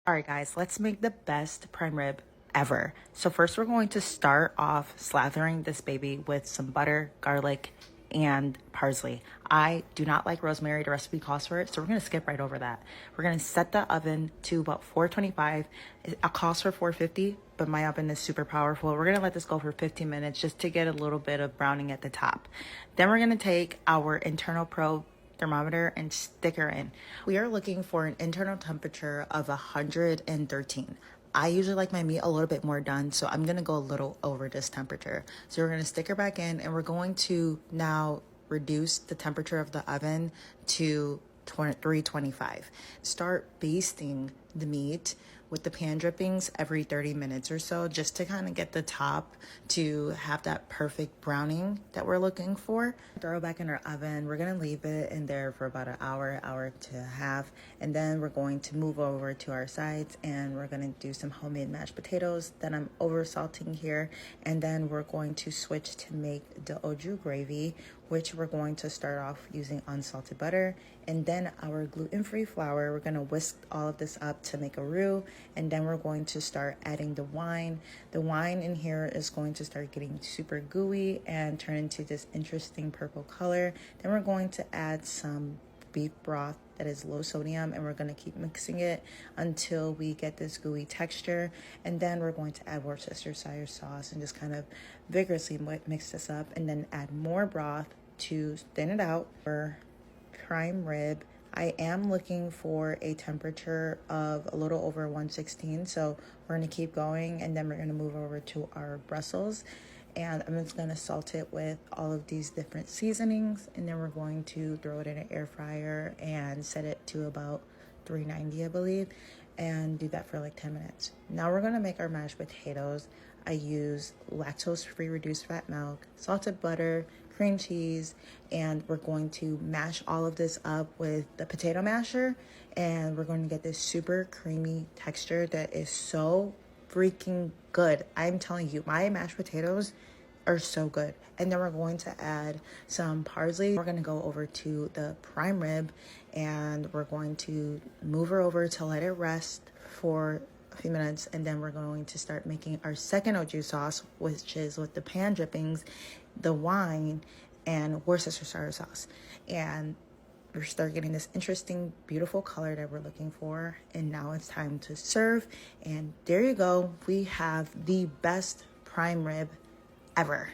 All right, guys, let's make the best prime rib ever. So first we're going to start off slathering this baby with some butter, garlic, and parsley. I do not like rosemary. The recipe calls for it, so we're gonna skip right over that. We're gonna set the oven to about 425. It calls for 450, but my oven is super powerful. We're gonna let this go for 15 minutes just to get a little bit of browning at the top. Then we're gonna take our internal probe thermometer and stick her in. We are looking for an internal temperature of 113. I usually like my meat a little bit more done, so I'm gonna go a little over this temperature. So we're gonna stick her back in, and we're going to now reduce the temperature of the oven to 325. Start basting the meat with the pan drippings every 30 minutes or so, just to kind of get the top to have that perfect browning that we're looking for. Throw it back in our oven. We're gonna leave it in there for about an hour and a half, and then we're going to move over to our sides, and we're gonna do some homemade mashed potatoes that I'm over salting here, and then we're going to switch to make the au jus gravy, which we're going to start off using unsalted butter, and then our gluten-free flour. We're gonna whisk all of this up to make a roux, and then we're going to start adding the wine. The wine in here is going to start getting super gooey and turn into this interesting purple color. Then we're going to add some beef broth that is low sodium, and we're going to keep mixing it until we get this gooey texture. And then we're going to add Worcestershire sauce and just kind of vigorously mix this up, and then add more broth to thin it out. For prime rib, I am looking for a temperature of a little over 116, so we're going to keep going, and then we're going to move over to our Brussels, and I'm just going to salt it with all of these different seasonings, and then we're going to throw it in an air fryer and set it to about 390, I believe, and do that for like 10 minutes. Now we're going to make our mashed potatoes. I use lactose-free reduced fat milk, salted butter, cream cheese, and we're going to mash all of this up with the potato masher, and we're going to get this super creamy texture that is so freaking good. I'm telling you, my mashed potatoes are so good. And then we're going to add some parsley. We're going to go over to the prime rib, and we're going to move her over to let it rest for a few minutes, and then we're going to start making our second au jus sauce, which is with the pan drippings, the wine, and Worcestershire sauce. And we start getting this interesting, beautiful color that we're looking for. And now it's time to serve. And there you go. We have the best prime rib ever.